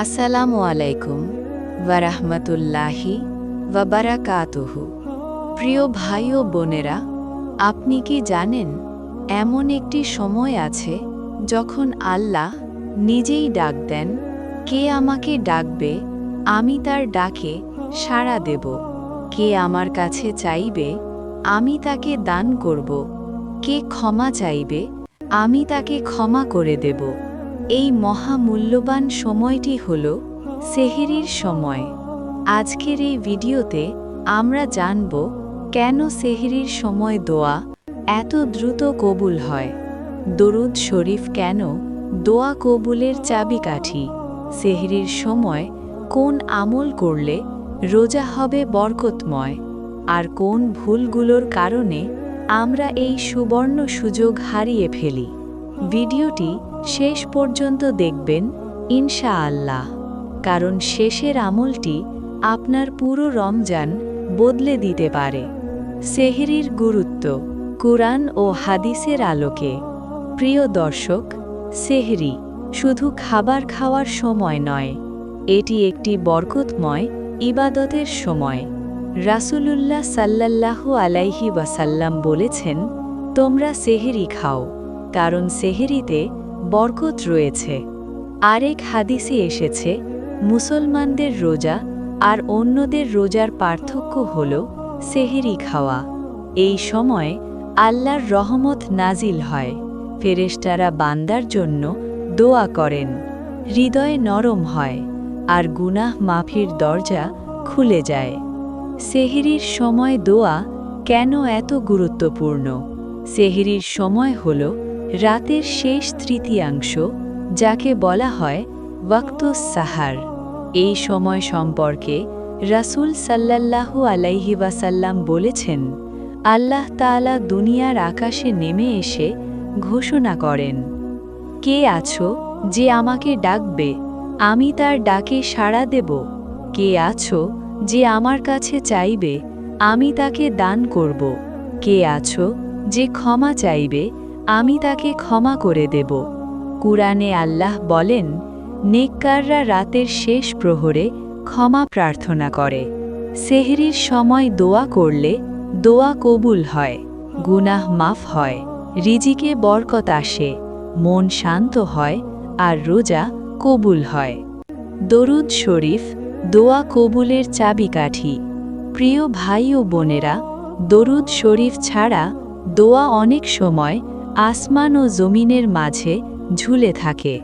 আসসালামু আলাইকুম ওয়ারাহমাতুল্লাহি ওয়াবারাকাতুহু। প্রিয় ভাই ও বোনেরা, আপনি কি জানেন এমন একটি সময় আছে যখন আল্লাহ নিজেই ডাক দেন, কে আমাকে ডাকবে, আমি তার ডাকে সাড়া দেব। কে আমার কাছে চাইবে, আমি তাকে দান করব। কে ক্ষমা চাইবে, আমি তাকে ক্ষমা করে দেব। এই মহামূল্যবান সময়টি হল সেহরির সময়। আজকের এই ভিডিওতে আমরা জানব কেন সেহরির সময় দোয়া এত দ্রুত কবুল হয়, দরুদ শরীফ কেন দোয়া কবুলের চাবিকাঠি, সেহরির সময় কোন আমল করলে রোজা হবে বরকতময়, আর কোন ভুলগুলোর কারণে আমরা এই সুবর্ণ সুযোগ হারিয়ে ফেলি। ভিডিওটি শেষ পর্যন্ত দেখবেন ইনশাআল্লাহ, কারণ শেষের আমলটি আপনার পুরো রমজান বদলে দিতে পারে। সেহরির গুরুত্ব কুরআন ও হাদিসের আলোকে। প্রিয় দর্শক, সেহরি শুধু খাবার খাওয়ার সময় নয়, এটি একটি বরকতময় ইবাদতের সময়। রাসূলুল্লাহ সাল্লাল্লাহু আলাইহি ওয়াসাল্লাম বলেছেন, তোমরা সেহরি খাও, কারণ সেহরিতে বরকত রয়েছে। আরেক হাদিসে এসেছে, মুসলমানদের রোজা আর অন্যদের রোজার পার্থক্য হল সেহরি খাওয়া। এই সময় আল্লাহর রহমত নাজিল হয়, ফেরেশতারা বান্দার জন্য দোয়া করেন, হৃদয় নরম হয় আর গুনাহ মাফির দরজা খুলে যায়। সেহরির সময় দোয়া কেন এত গুরুত্বপূর্ণ? সেহরির সময় হল রাতের শেষ তৃতীয়াংশ, যাকে বলা হয় ওয়াক্তুস সাহার। এই সময় সম্পর্কে রাসূল সাল্লাল্লাহু আলাইহি ওয়াসাল্লাম বলেছেন, আল্লাহ তাআলা দুনিয়ার আকাশে নেমে এসে ঘোষণা করেন, কে আছো যে আমাকে ডাকবে, আমি তার ডাকে সাড়া দেব। কে আছো যে আমার কাছে চাইবে, আমি তাকে দান করব। কে আছো যে ক্ষমা চাইবে, আমি তাকে ক্ষমা করে দেব। কুরআনে আল্লাহ বলেন, নেককাররা রাতের শেষ প্রহরে ক্ষমা প্রার্থনা করে। সেহরির সময় দোয়া করলে দোয়া কবুল হয়, গুনাহ মাফ হয়, রিজিকে বরকত আসে, মন শান্ত হয় আর রোজা কবুল হয়। দরুদ শরীফ দোয়া কবুলের চাবিকাঠি। প্রিয় ভাই ও বোনেরা, দরুদ শরীফ ছাড়া দোয়া অনেক সময় আসমান ও জমিনের মাঝে ঝুলে থাকে।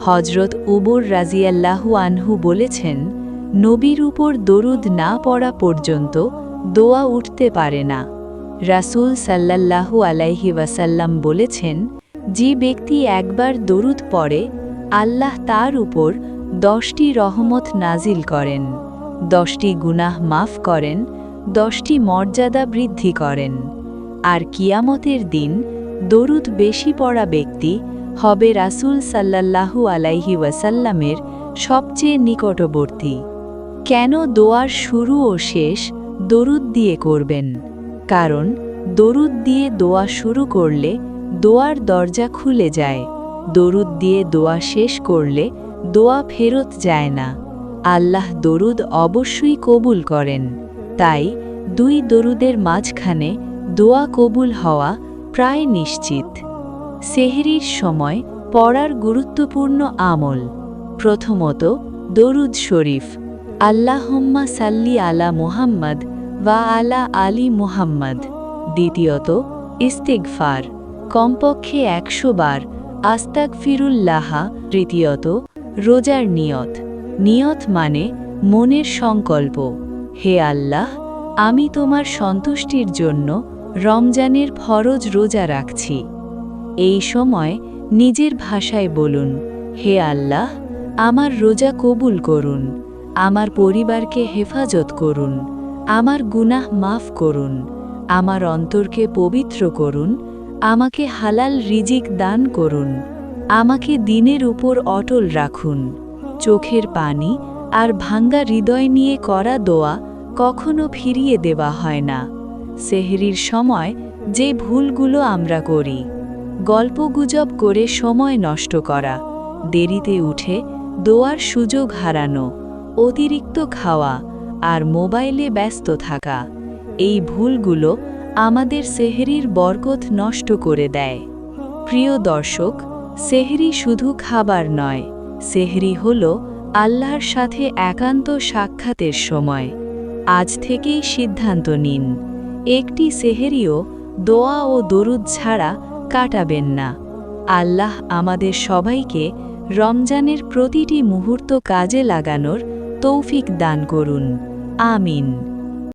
হজরত উবর রাজিয়াল্লাহু আনহু বলেছেন, নবীর উপর দরুদ না পড়া পর্যন্ত দোয়া উঠতে পারে না। রাসূল সাল্লাল্লাহু আলাইহি ওয়াসাল্লাম বলেছেন, যে ব্যক্তি একবার দরুদ পড়ে, আল্লাহ তার উপর 10টি রহমত নাজিল করেন, 10টি গুনাহ মাফ করেন, 10টি মর্যাদা বৃদ্ধি করেন। আর কিয়ামতের দিন দরুদ বেশি পড়া ব্যক্তি হবে রাসূল সাল্লাল্লাহু আলাইহি ওয়াসাল্লামের সবচেয়ে নিকটবর্তী। কেন দোয়ার শুরু ও শেষ দরুদ দিয়ে করবেন? কারণ দরুদ দিয়ে দোয়া শুরু করলে দোয়ার দরজা খুলে যায়, দরুদ দিয়ে দোয়া শেষ করলে দোয়া ফেরত যায় না। আল্লাহ দরুদ অবশ্যই কবুল করেন, তাই দুই দরুদের মাঝখানে দোয়া কবুল হওয়া প্রায় নিশ্চিত। সেহরির সময় পড়ার গুরুত্বপূর্ণ আমল। প্রথমত, দরুদ শরীফ, আল্লাহুম্মা সাল্লি আলা মুহাম্মদ ওয়া আলা আলি মুহাম্মদ। দ্বিতীয়ত, ইস্তিগফার, কমপক্ষে 100 বার আস্তাগফিরুল্লাহ। তৃতীয়ত, রোজার নিয়ত। নিয়ত মানে মনের সংকল্প, হে আল্লাহ, আমি তোমার সন্তুষ্টির জন্য রমজানের ফরজ রোজা রাখছি। এই সময় নিজের ভাষায় বলুন, হে আল্লাহ, আমার রোজা কবুল করুন, আমার পরিবারকে হেফাজত করুন, আমার গুনাহ মাফ করুন, আমার অন্তরকে পবিত্র করুন, আমাকে হালাল রিজিক দান করুন, আমাকে দিনের উপর অটল রাখুন। চোখের পানি আর ভাঙ্গা হৃদয় নিয়ে করা দোয়া কখনো ফিরিয়ে দেওয়া হয় না। সেহরির সময় যে ভুলগুলো আমরা করি, গল্পগুজব করে সময় নষ্ট করা, দেরিতে উঠে দোয়ার সুযোগ হারানো, অতিরিক্ত খাওয়া আর মোবাইলে ব্যস্ত থাকা এই ভুলগুলো আমাদের সেহরির বরকত নষ্ট করে দেয়। প্রিয় দর্শক, সেহরি শুধু খাবার নয়, সেহরি হল আল্লাহর সাথে একান্ত সাক্ষাতের সময়। আজ থেকেই সিদ্ধান্ত নিন, একটি সেহরিও দোয়া ও দরুদ ছাড়া কাটাবেন না। আল্লাহ আমাদের সবাইকে রমজানের প্রতিটি মুহূর্ত কাজে লাগানোর তৌফিক দান করুন। আমিন।